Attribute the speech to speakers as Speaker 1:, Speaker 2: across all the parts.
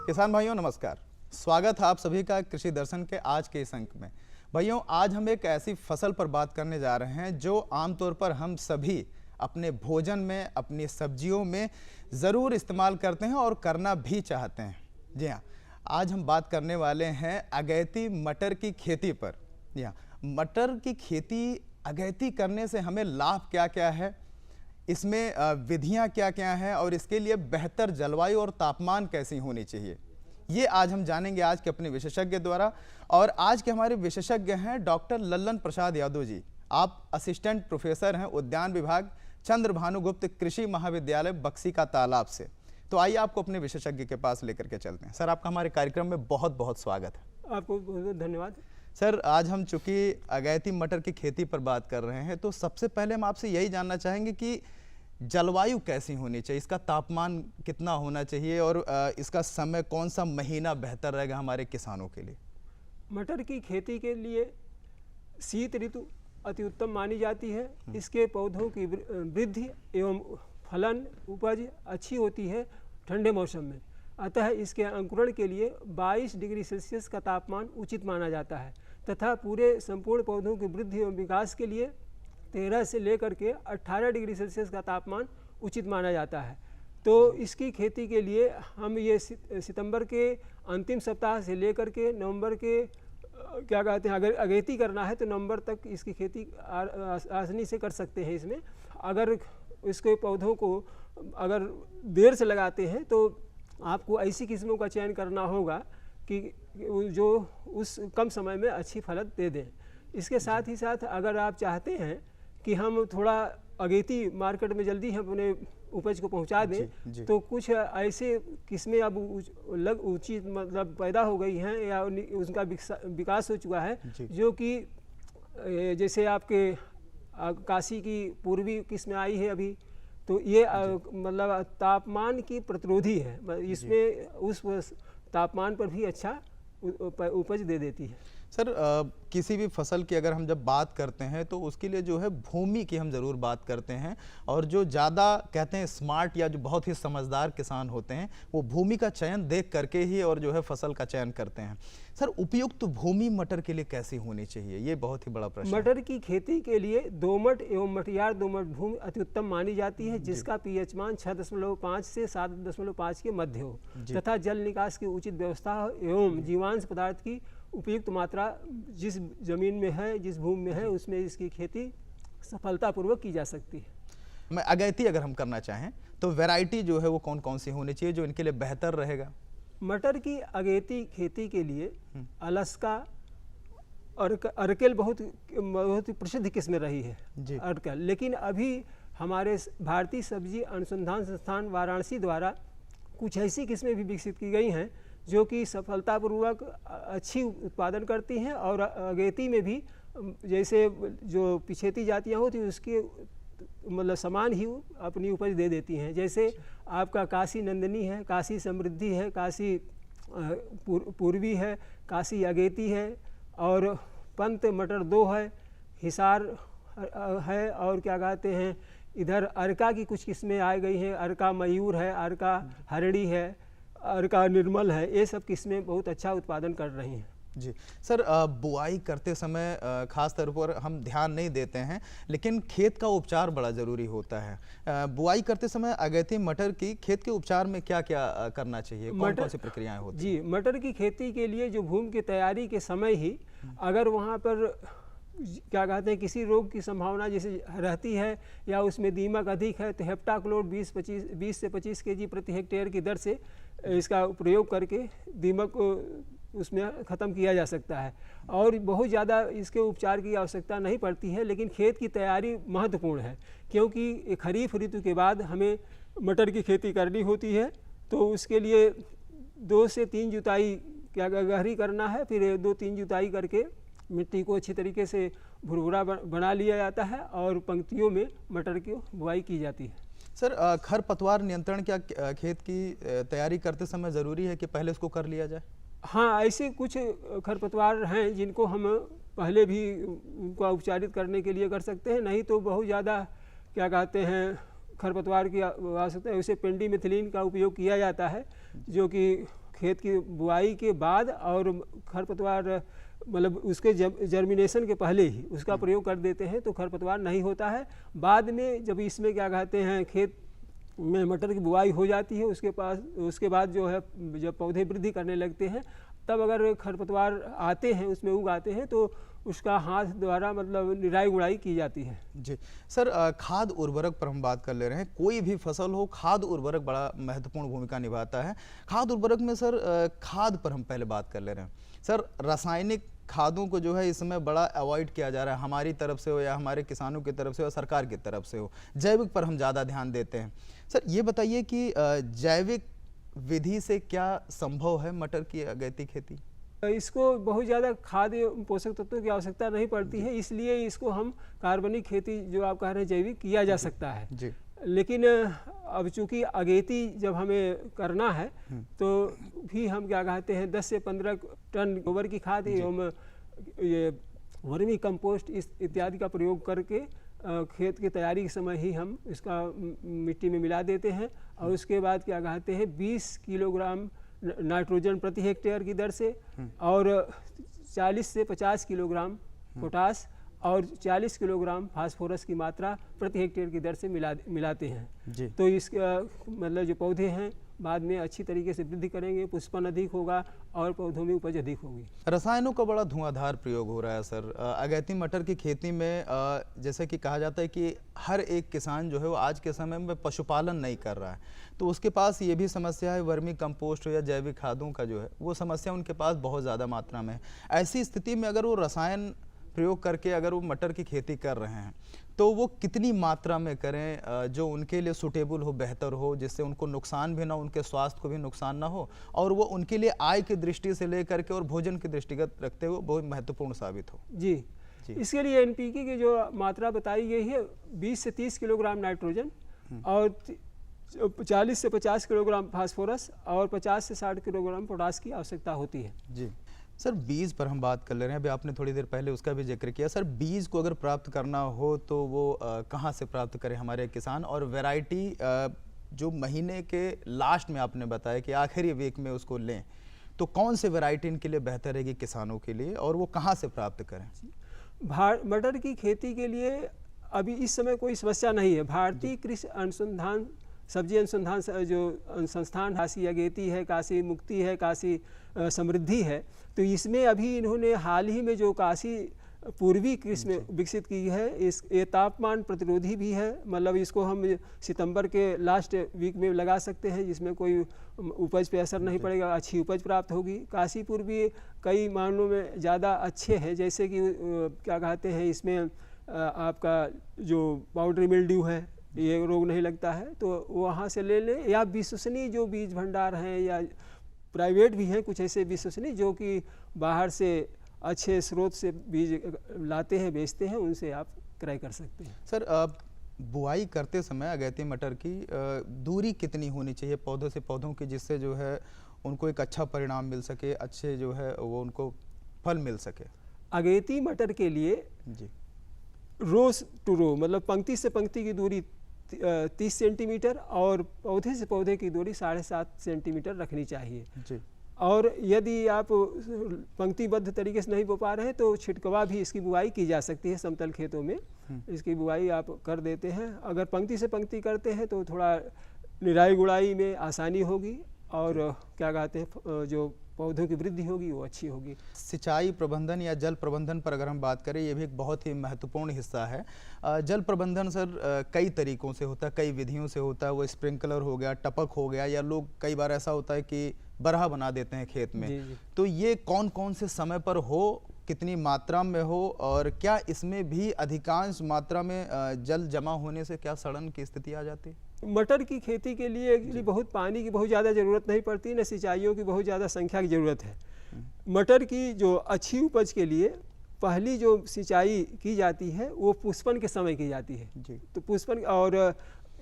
Speaker 1: किसान भाइयों नमस्कार, स्वागत है आप सभी का कृषि दर्शन के आज के इस अंक में। भाइयों, आज हम एक ऐसी फसल पर बात करने जा रहे हैं जो आमतौर पर हम सभी अपने भोजन में, अपनी सब्जियों में ज़रूर इस्तेमाल करते हैं और करना भी चाहते हैं। जी हाँ, आज हम बात करने वाले हैं अगैती मटर की खेती पर। जी हाँ, मटर की खेती अगैती करने से हमें लाभ क्या क्या है, इसमें विधियां क्या क्या हैं और इसके लिए बेहतर जलवायु और तापमान कैसी होनी चाहिए, ये आज हम जानेंगे आज के अपने विशेषज्ञ द्वारा। और आज के हमारे विशेषज्ञ हैं डॉक्टर लल्लन प्रसाद यादव जी। आप असिस्टेंट प्रोफेसर हैं उद्यान विभाग, चंद्र भानुगुप्त कृषि महाविद्यालय बक्सी का तालाब से। तो आइए आपको अपने विशेषज्ञ के पास लेकर के चलते हैं। सर, आपका हमारे कार्यक्रम में बहुत बहुत स्वागत है।
Speaker 2: आपको बहुत बहुत धन्यवाद।
Speaker 1: सर, आज हम चूंकि अगैती मटर की खेती पर बात कर रहे हैं, तो सबसे पहले हम आपसे यही जानना चाहेंगे कि जलवायु कैसी होनी चाहिए, इसका तापमान कितना होना चाहिए और इसका समय कौन सा महीना बेहतर रहेगा हमारे किसानों के लिए।
Speaker 2: मटर की खेती के लिए शीत ऋतु अति उत्तम मानी जाती है। इसके पौधों की वृद्धि एवं फलन उपज अच्छी होती है ठंडे मौसम में। अतः इसके अंकुरण के लिए 22 डिग्री सेल्सियस का तापमान उचित माना जाता है तथा पूरे संपूर्ण पौधों की वृद्धि एवं विकास के लिए 13 से लेकर के 18 डिग्री सेल्सियस का तापमान उचित माना जाता है। तो इसकी खेती के लिए हम ये सितंबर के अंतिम सप्ताह से लेकर के नवंबर के क्या कहते हैं, अगर अगेती करना है तो नवंबर तक इसकी खेती आसानी से कर सकते हैं। इसमें अगर इसके पौधों को अगर देर से लगाते हैं तो आपको ऐसी किस्मों का चयन करना होगा कि जो उस कम समय में अच्छी फलन दे दें। इसके साथ ही साथ अगर आप चाहते हैं कि हम थोड़ा अगेती मार्केट में जल्दी हम अपने उपज को पहुंचा दें, तो कुछ ऐसे किस्में अब ऊंची मतलब पैदा हो गई हैं या उनका विकास हो चुका है, जो कि जैसे आपके काशी की पूर्वी किस्में आई है अभी, तो ये मतलब तापमान की प्रतिरोधी है। इसमें उस तापमान पर भी अच्छा उपज दे देती है।
Speaker 1: सर, किसी भी फसल की अगर हम जब बात करते हैं तो उसके लिए जो है भूमि की हम ज़रूर बात करते हैं, और जो ज़्यादा कहते हैं स्मार्ट या जो बहुत ही समझदार किसान होते हैं वो भूमि का चयन देख करके ही और जो है फसल का चयन करते हैं। सर, उपयुक्त भूमि मटर के लिए कैसी होनी चाहिए, ये बहुत ही बड़ा प्रश्न है।
Speaker 2: मटर की खेती के लिए दोमट एवं मटियार दोमट भूमि अति उत्तम मानी जाती है, जिसका पीएच मान 6.5 से 7.5 के मध्य हो तथा जल निकास की उचित व्यवस्था हो एवं जीवांश पदार्थ की उपयुक्त मात्रा जिस जमीन में है, जिस भूमि में है, उसमें इसकी खेती सफलतापूर्वक की जा सकती है।
Speaker 1: मैं अगैती अगर हम करना चाहें तो वैरायटी जो है वो कौन कौन सी होनी चाहिए जो इनके लिए बेहतर रहेगा?
Speaker 2: मटर की अगेती खेती के लिए अलास्का अर्केल बहुत ही प्रसिद्ध किस्म रही है अर्केल, लेकिन अभी हमारे भारतीय सब्जी अनुसंधान संस्थान वाराणसी द्वारा कुछ ऐसी किस्में भी विकसित की गई हैं जो कि सफलतापूर्वक अच्छी उत्पादन करती हैं और अगेती में भी जैसे जो पिछेती जातियाँ होती हैं उसके मतलब समान ही अपनी उपज दे देती हैं। जैसे आपका काशी नंदिनी है, काशी समृद्धि है, काशी पूर्वी है, काशी अगेती है और पंत मटर 2 है, हिसार है और क्या कहते हैं इधर अर्का की कुछ किस्में आ गई हैं, अर्का मयूर है, अर्का हरड़ी है, अर्का निर्मल है। ये सब किस्में बहुत अच्छा उत्पादन कर रही हैं।
Speaker 1: जी सर, बुआई करते समय खास तौर पर हम ध्यान नहीं देते हैं, लेकिन खेत का उपचार बड़ा ज़रूरी होता है। बुआई करते समय अगैती मटर की खेत के उपचार में क्या क्या करना चाहिए, कौन कौन सी प्रक्रियाएं होती हैं?
Speaker 2: जी, मटर की खेती के लिए जो भूमि की तैयारी के समय ही अगर वहाँ पर क्या कहते हैं किसी रोग की संभावना जैसे रहती है या उसमें दीमक अधिक है, तो हेप्टाक्लोर 20 से 25 kg प्रति हेक्टेयर की दर से इसका प्रयोग करके दीमक को उसमें ख़त्म किया जा सकता है। और बहुत ज़्यादा इसके उपचार की आवश्यकता नहीं पड़ती है, लेकिन खेत की तैयारी महत्वपूर्ण है क्योंकि खरीफ ऋतु के बाद हमें मटर की खेती करनी होती है। तो उसके लिए 2 से 3 जुताई क्या गहरी करना है, फिर 2-3 जुताई करके मिट्टी को अच्छी तरीके से भुरभुरा बना लिया जाता है और पंक्तियों में मटर की बुआई की जाती है।
Speaker 1: सर, खरपतवार नियंत्रण क्या खेत की तैयारी करते समय ज़रूरी है कि पहले उसको कर लिया जाए?
Speaker 2: हाँ, ऐसे कुछ खरपतवार हैं जिनको हम पहले भी उनका उपचारित करने के लिए कर सकते हैं, नहीं तो बहुत ज़्यादा क्या कहते हैं खरपतवार की आवश्यकता है। उसे पेंडीमेथिलीन का उपयोग किया जाता है जो कि खेत की बुआई के बाद और खरपतवार मतलब उसके जर्मिनेशन के पहले ही उसका प्रयोग कर देते हैं तो खरपतवार नहीं होता है। बाद में जब इसमें क्या कहते हैं खेत में मटर की बुआई हो जाती है उसके बाद जो है जब पौधे वृद्धि करने लगते हैं तब अगर खरपतवार आते हैं उसमें उग आते हैं तो उसका हाथ द्वारा मतलब निराई गुड़ाई की जाती है।
Speaker 1: जी सर, खाद उर्वरक पर हम बात कर ले रहे हैं। कोई भी फसल हो, खाद उर्वरक बड़ा महत्वपूर्ण भूमिका निभाता है। खाद उर्वरक में सर खाद पर हम पहले बात कर ले रहे हैं। सर रासायनिक खादों को जो है इस समय बड़ा अवॉइड किया जा रहा है, हमारी तरफ से हो या हमारे किसानों की तरफ से हो या सरकार की तरफ से हो। जैविक पर हम ज़्यादा ध्यान देते हैं। सर ये बताइए कि जैविक विधि से क्या संभव है मटर की अगैती खेती?
Speaker 2: इसको बहुत ज़्यादा खाद पोषक तत्वों की आवश्यकता नहीं पड़ती है, इसलिए इसको हम कार्बनिक खेती जो आप कह रहे हैं जैविक किया जा सकता है
Speaker 1: जी।
Speaker 2: लेकिन अब चूंकि अगेती जब हमें करना है तो भी हम क्या कहते हैं 10 से 15 टन गोबर की खाद एवं ये वर्मी कंपोस्ट इत्यादि का प्रयोग करके खेत की तैयारी के समय ही हम इसका मिट्टी में मिला देते हैं और उसके बाद क्या कहते हैं 20 किलोग्राम नाइट्रोजन प्रति हेक्टेयर की दर से और 40 से 50 किलोग्राम पोटास और 40 किलोग्राम फास्फोरस की मात्रा प्रति हेक्टेयर की दर से मिलाते हैं
Speaker 1: जी।
Speaker 2: तो इसका मतलब जो पौधे हैं बाद में अच्छी तरीके से वृद्धि करेंगे, पुष्पन अधिक होगा और पौधों में उपज अधिक होगी।
Speaker 1: रसायनों का बड़ा धुआंधार प्रयोग हो रहा है सर अगैती मटर की खेती में। जैसे कि कहा जाता है कि हर एक किसान जो है वो आज के समय में पशुपालन नहीं कर रहा है, तो उसके पास ये भी समस्या है वर्मी कंपोस्ट या जैविक खादों का जो है वो समस्या उनके पास बहुत ज़्यादा मात्रा में है। ऐसी स्थिति में अगर वो रसायन प्रयोग करके अगर वो मटर की खेती कर रहे हैं तो वो कितनी मात्रा में करें जो उनके लिए सूटेबल हो, बेहतर हो, जिससे उनको नुकसान भी ना, उनके स्वास्थ्य को भी नुकसान ना हो और वो उनके लिए आय की दृष्टि से लेकर के और भोजन की दृष्टिगत रखते हुए बहुत महत्वपूर्ण साबित हो?
Speaker 2: जी, इसके लिए एनपीके की जो मात्रा बताई गई है 20 से 30 किलोग्राम नाइट्रोजन और 40 से 50 किलोग्राम फास्फोरस और 50 से 60 किलोग्राम पोटास की आवश्यकता होती है।
Speaker 1: जी सर, बीज पर हम बात कर ले रहे हैं। अभी आपने थोड़ी देर पहले उसका भी जिक्र किया। सर बीज को अगर प्राप्त करना हो तो वो कहाँ से प्राप्त करें हमारे किसान, और वैरायटी जो महीने के लास्ट में आपने बताया कि आखिरी वीक में उसको लें, तो कौन से वैरायटी इनके लिए बेहतर रहेगी किसानों के लिए और वो कहाँ से प्राप्त करें?
Speaker 2: मटर की खेती के लिए अभी इस समय कोई समस्या नहीं है। भारतीय कृषि अनुसंधान सब्जी अनुसंधान जो संस्थान काशी अगेती है, काशी मुक्ति है, काशी समृद्धि है, तो इसमें अभी इन्होंने हाल ही में जो काशी पूर्वी किस्म विकसित की है, ये तापमान प्रतिरोधी भी है। मतलब इसको हम सितंबर के लास्ट वीक में लगा सकते हैं जिसमें कोई उपज पे असर नहीं पड़ेगा, अच्छी उपज प्राप्त होगी। काशी पूर्वी कई मामलों में ज़्यादा अच्छे हैं, जैसे कि क्या कहते हैं इसमें आपका जो पाउडरी मिल्ड्यू है ये रोग नहीं लगता है, तो वहाँ से ले लें। या विश्वसनीय जो बीज भंडार हैं या प्राइवेट भी हैं कुछ ऐसे विश्वसनीय जो कि बाहर से अच्छे स्रोत से बीज लाते हैं, बेचते हैं, उनसे आप क्रय कर सकते हैं।
Speaker 1: सर बुआई करते समय अगैती मटर की दूरी कितनी होनी चाहिए पौधों से पौधों की, जिससे जो है उनको एक अच्छा परिणाम मिल सके, अच्छे जो है वो उनको फल मिल सके?
Speaker 2: अगैती मटर के लिए
Speaker 1: जी
Speaker 2: रो टू रो मतलब पंक्ति से पंक्ति की दूरी 30 सेंटीमीटर और पौधे से पौधे की दूरी 7.5 सेंटीमीटर रखनी चाहिए
Speaker 1: जी।
Speaker 2: और यदि आप पंक्तिबद्ध तरीके से नहीं बो पा रहे हैं तो छिटकवा भी इसकी बुआई की जा सकती है। समतल खेतों में इसकी बुआई आप कर देते हैं। अगर पंक्ति से पंक्ति करते हैं तो थोड़ा निराई गुड़ाई में आसानी होगी और क्या कहते हैं जो पौधों की वृद्धि होगी वो अच्छी होगी।
Speaker 1: सिंचाई प्रबंधन या जल प्रबंधन पर अगर हम बात करें, ये भी एक बहुत ही महत्वपूर्ण हिस्सा है। जल प्रबंधन सर कई तरीकों से होता है, कई विधियों से होता है। वो स्प्रिंकलर हो गया, टपक हो गया, या लोग कई बार ऐसा होता है कि बरहा बना देते हैं खेत में।
Speaker 2: जी, जी।
Speaker 1: तो ये कौन कौन से समय पर हो, कितनी मात्रा में हो, और क्या इसमें भी अधिकांश मात्रा में जल जमा होने से क्या सड़न की स्थिति आ जाती है?
Speaker 2: मटर की खेती के लिए एक्चुअली बहुत पानी की बहुत ज़्यादा ज़रूरत नहीं पड़ती, न सिंचाइयों की बहुत ज़्यादा संख्या की ज़रूरत है। मटर की जो अच्छी उपज के लिए पहली जो सिंचाई की जाती है वो पुष्पन के समय की जाती है
Speaker 1: जी।
Speaker 2: तो पुष्पन, और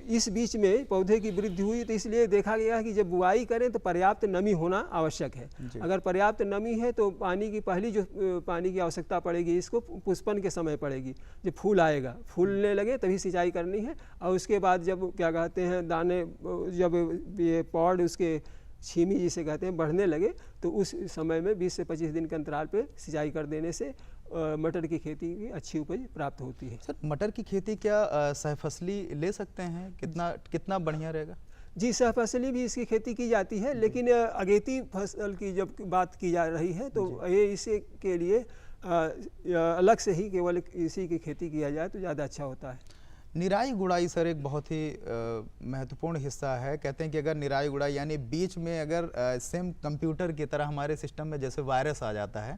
Speaker 2: इस बीच में पौधे की वृद्धि हुई तो इसलिए देखा गया है कि जब बुआई करें तो पर्याप्त नमी होना आवश्यक है। अगर पर्याप्त नमी है तो पानी की पहली जो पानी की आवश्यकता पड़ेगी इसको पुष्पन के समय पड़ेगी। जब फूल आएगा, फूलने लगे तभी सिंचाई करनी है। और उसके बाद जब क्या कहते हैं दाने, जब ये पॉड उसके छीमी जिसे कहते हैं बढ़ने लगे तो उस समय में 20 से 25 दिन के अंतराल पे सिंचाई कर देने से मटर की खेती की अच्छी उपज प्राप्त होती है।
Speaker 1: सर मटर की खेती क्या सहफसली ले सकते हैं? कितना बढ़िया रहेगा?
Speaker 2: जी, सहफसली भी इसकी खेती की जाती है, लेकिन अगेती फसल की जब बात की जा रही है तो ये इसी के लिए अलग से ही केवल इसी की खेती किया जाए तो ज़्यादा अच्छा होता है।
Speaker 1: निराई गुड़ाई सर एक बहुत ही महत्वपूर्ण हिस्सा है। कहते हैं कि अगर निराई गुड़ाई यानी बीच में अगर सेम कंप्यूटर की तरह हमारे सिस्टम में जैसे वायरस आ जाता है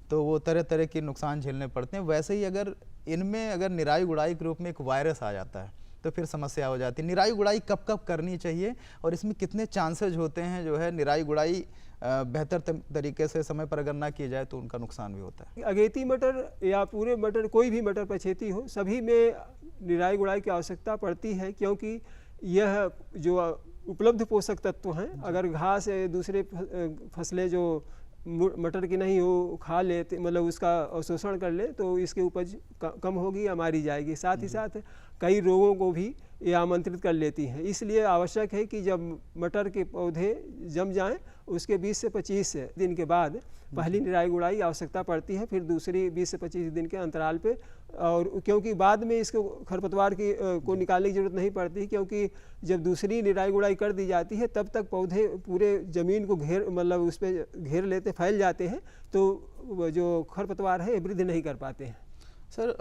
Speaker 1: तो वो तरह तरह के नुकसान झेलने पड़ते हैं, वैसे ही अगर इनमें अगर निराई गुड़ाई के रूप में एक वायरस आ जाता है तो फिर समस्या हो जाती है। निराई गुड़ाई कब कब करनी चाहिए और इसमें कितने चांसेज होते हैं जो है निराई गुड़ाई बेहतर तरीके से समय पर अगर ना की जाए तो उनका नुकसान भी होता है?
Speaker 2: अगेती मटर या पूरे मटर, कोई भी मटर पछेती हो, सभी में निराई गुड़ाई की आवश्यकता पड़ती है, क्योंकि यह जो उपलब्ध पोषक तत्व हैं, अगर घास दूसरे फसलें जो मटर की नहीं हो खा लेते, मतलब उसका अवशोषण कर ले तो इसकी उपज कम होगी या मारी जाएगी। साथ ही साथ कई रोगों को भी ये आमंत्रित कर लेती हैं। इसलिए आवश्यक है कि जब मटर के पौधे जम जाएं उसके 20 से 25 दिन के बाद पहली निराई गुड़ाई आवश्यकता पड़ती है, फिर दूसरी 20 से 25 दिन के अंतराल पे, और क्योंकि बाद में इसको खरपतवार की को निकालने की जरूरत नहीं पड़ती, क्योंकि जब दूसरी निराई गुड़ाई कर दी जाती है तब तक पौधे पूरे ज़मीन को मतलब उस पर घेर लेते, फैल जाते हैं, तो जो खरपतवार है वृद्धि नहीं कर पाते हैं।
Speaker 1: सर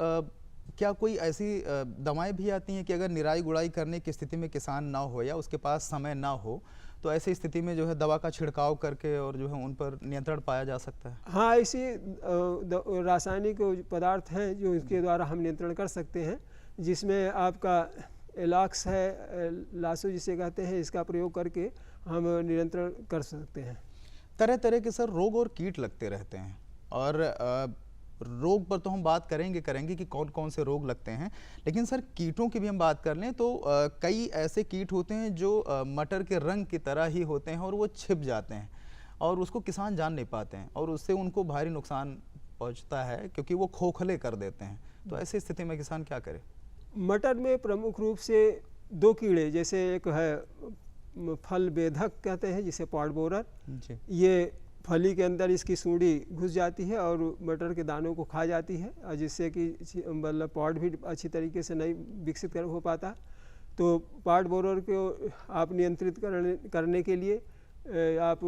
Speaker 1: क्या कोई ऐसी दवाएं भी आती हैं कि अगर निराई गुड़ाई करने की स्थिति में किसान ना हो या उसके पास समय ना हो तो ऐसी स्थिति में जो है दवा का छिड़काव करके और जो है उन पर नियंत्रण पाया जा सकता है?
Speaker 2: हाँ, ऐसी रासायनिक पदार्थ हैं जो इसके द्वारा हम नियंत्रण कर सकते हैं, जिसमें आपका एलॉक्स है, लासो जिसे कहते हैं, इसका प्रयोग करके हम नियंत्रण कर सकते हैं।
Speaker 1: तरह तरह के सर रोग और कीट लगते रहते हैं, और रोग पर तो हम बात करेंगे कि कौन कौन से रोग लगते हैं, लेकिन सर कीटों की भी हम बात कर लें तो कई ऐसे कीट होते हैं जो मटर के रंग की तरह ही होते हैं और वो छिप जाते हैं और उसको किसान जान नहीं पाते हैं और उससे उनको भारी नुकसान पहुंचता है क्योंकि वो खोखले कर देते हैं। तो ऐसी स्थिति में किसान क्या करे?
Speaker 2: मटर में प्रमुख रूप से 2 कीड़े, जैसे एक है फल बेधक कहते हैं जिसे पॉड बोरर, ये फली के अंदर इसकी सूंडी घुस जाती है और मटर के दानों को खा जाती है, और जिससे कि मतलब पॉड भी अच्छी तरीके से नहीं विकसित हो पाता। तो पॉड बोरर को आप नियंत्रित करने के लिए आप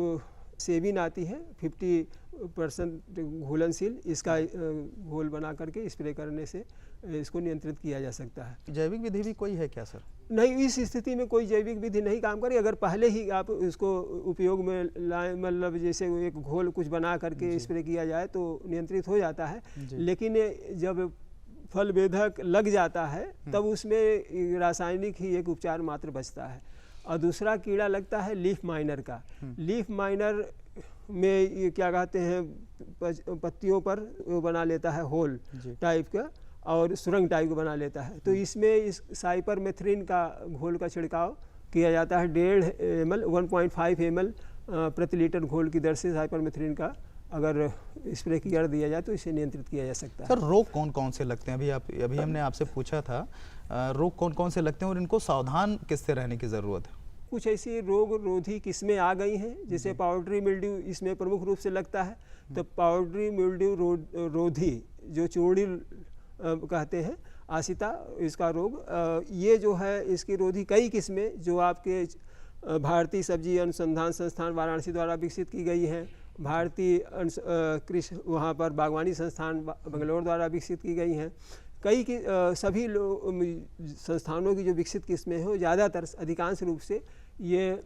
Speaker 2: सेबिन आती है 50% घुलनशील, इसका घोल बना करके स्प्रे करने से इसको नियंत्रित किया जा सकता है।
Speaker 1: जैविक विधि भी कोई है क्या सर?
Speaker 2: नहीं, इस स्थिति में कोई जैविक विधि नहीं काम करे। अगर पहले ही आप इसको उपयोग में लाए, मतलब जैसे एक घोल कुछ बना करके स्प्रे किया जाए तो नियंत्रित हो जाता है, लेकिन जब फल बेधक लग जाता है तब उसमें रासायनिक ही एक उपचार मात्र बचता है। और दूसरा कीड़ा लगता है लीफ माइनर का। लीफ माइनर में ये क्या कहते हैं, पत्तियों पर वो बना लेता है होल टाइप का और सुरंग टाइप का बना लेता है। तो इसमें इस साइपरमेथ्रिन का घोल का छिड़काव किया जाता है। 1.5 ml 1.5 ml प्रति लीटर घोल की दर से साइपरमेथ्रिन का अगर स्प्रे कर दिया जाए तो इसे नियंत्रित किया जा सकता है।
Speaker 1: सर रोग कौन कौन से लगते हैं? अभी हमने आपसे पूछा था रोग कौन कौन से लगते हैं और इनको सावधान किससे रहने की ज़रूरत है?
Speaker 2: कुछ ऐसी रोग रोधी किस्में आ गई हैं, जैसे पाउडरी मिल्ड्यू इसमें प्रमुख रूप से लगता है। तो पाउडरी मिल्ड्यू रोधी जो चूड़ी कहते हैं, आसिता इसका रोग, ये जो है इसकी रोधी कई किस्में जो आपके भारतीय सब्जी अनुसंधान संस्थान वाराणसी द्वारा विकसित की गई हैं, भारतीय कृषि वहाँ पर बागवानी संस्थान बेंगलोर द्वारा विकसित की गई हैं, कई की सभी संस्थानों की जो विकसित किस्में हैं वो ज़्यादातर अधिकांश रूप से ये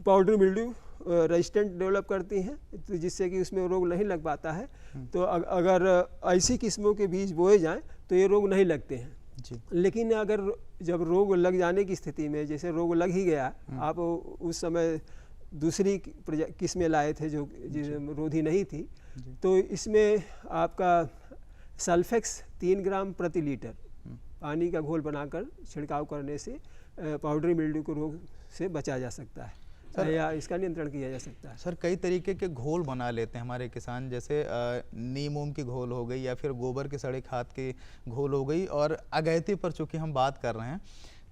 Speaker 2: पाउडरी मिल्ड्यू रेजिस्टेंट डेवलप करती हैं, तो जिससे कि उसमें रोग नहीं लग पाता है। तो अगर ऐसी किस्मों के बीज बोए जाएं तो ये रोग नहीं लगते हैं जी। लेकिन अगर जब रोग लग जाने की स्थिति में, जैसे रोग लग ही गया, आप उस समय दूसरी किस्में लाए थे जो रोधी नहीं थी, तो इसमें आपका सल्फेक्स 3 ग्राम प्रति लीटर पानी का घोल बनाकर छिड़काव करने से पाउडरी मिल्ड्यू को रोग से बचा जा सकता है या इसका नियंत्रण किया जा सकता है।
Speaker 1: सर कई तरीके के घोल बना लेते हैं हमारे किसान, जैसे नीम ओम की घोल हो गई या फिर गोबर के सड़े खाद की घोल हो गई, और अगैती पर चूँकि हम बात कर रहे हैं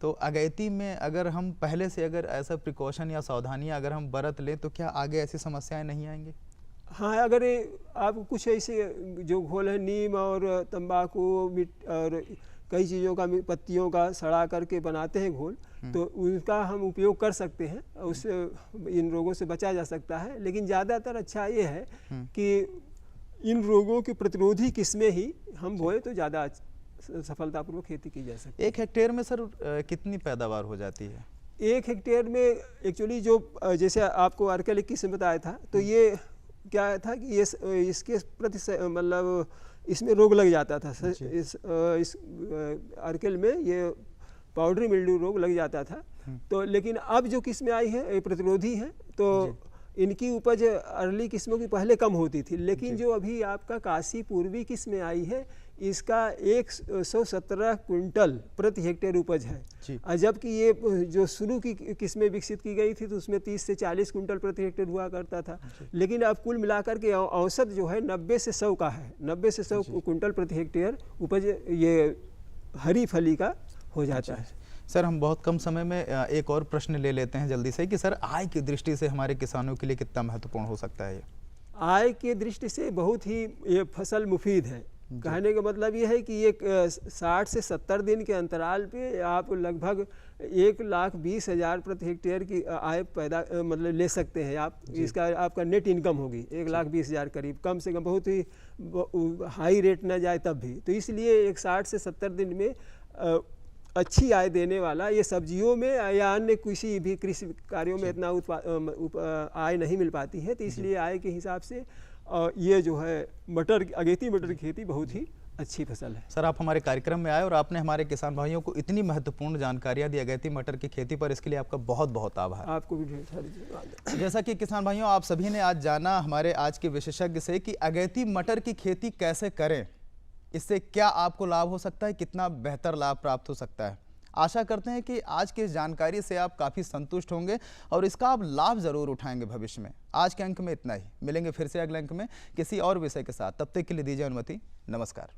Speaker 1: तो अगैती में अगर हम पहले से अगर ऐसा प्रिकॉशन या सावधानियां अगर हम बरत लें तो क्या आगे ऐसी समस्याएं नहीं आएंगी?
Speaker 2: हाँ, अगर आप कुछ ऐसे जो घोल है नीम और तंबाकू और कई चीज़ों का पत्तियों का सड़ा करके बनाते हैं घोल, तो उनका हम उपयोग कर सकते हैं, उससे इन रोगों से बचा जा सकता है। लेकिन ज़्यादातर अच्छा ये है कि इन रोगों के प्रतिरोधी किस्में ही हम बोए तो ज़्यादा सफलतापूर्वक खेती की जा सकती है।
Speaker 1: 1 हेक्टेयर में सर कितनी पैदावार हो जाती है?
Speaker 2: 1 हेक्टेयर में एक्चुअली जो जैसे आपको अर्केल 21 में बताया था, तो ये क्या था कि ये इसके प्रति मतलब इसमें रोग लग जाता था। इस अर्केल में ये पाउडरी मिल्ड्यू रोग लग जाता था। तो लेकिन अब जो किस्में आई हैं ये प्रतिरोधी हैं, तो इनकी उपज अर्ली किस्मों की पहले कम होती थी। लेकिन जो अभी आपका काशी पूर्वी किस्में आई है, इसका 117 क्विंटल प्रति हेक्टेयर उपज है। जबकि ये जो शुरू की किस्में विकसित की गई थी तो उसमें 30 से 40 क्विंटल प्रति हेक्टेयर हुआ करता था। लेकिन अब कुल मिलाकर के औसत जो है 90 से 100 का है। 90 से 100 क्विंटल प्रति हेक्टेयर उपज ये हरी फली का हो जाता है।
Speaker 1: सर हम बहुत कम समय में एक और प्रश्न ले लेते हैं जल्दी से कि सर आय की दृष्टि से हमारे किसानों के लिए कितना महत्वपूर्ण हो सकता है ये?
Speaker 2: आय की दृष्टि से बहुत ही ये फसल मुफीद है। कहने का मतलब ये है कि एक 60 से 70 दिन के अंतराल पे आप लगभग 1,20,000 प्रति हेक्टेयर की आय पैदा मतलब ले सकते हैं आप। इसका आपका नेट इनकम होगी 1,20,000 करीब, कम से कम, बहुत ही हाई रेट ना जाए तब भी। तो इसलिए एक 60 से 70 दिन में अच्छी आय देने वाला ये सब्जियों में या अन्य किसी भी कृषि कार्यों में इतना आय नहीं मिल पाती है। तो इसलिए आय के हिसाब से ये जो है अगेती मटर की खेती बहुत ही अच्छी फसल है।
Speaker 1: सर आप हमारे कार्यक्रम में आए और आपने हमारे किसान भाइयों को इतनी महत्वपूर्ण जानकारियां दी अगेती मटर की खेती पर, इसके लिए आपका बहुत बहुत आभार।
Speaker 2: आपको भी ढेर सारी धन्यवाद।
Speaker 1: जैसा कि किसान भाइयों आप सभी ने आज जाना हमारे आज के विशेषज्ञ से कि अगेती मटर की खेती कैसे करें, इससे क्या आपको लाभ हो सकता है, कितना बेहतर लाभ प्राप्त हो सकता है। आशा करते हैं कि आज की इस जानकारी से आप काफ़ी संतुष्ट होंगे और इसका आप लाभ ज़रूर उठाएंगे भविष्य में। आज के अंक में इतना ही, मिलेंगे फिर से अगले अंक में किसी और विषय के साथ। तब तक के लिए दीजिए अनुमति, नमस्कार।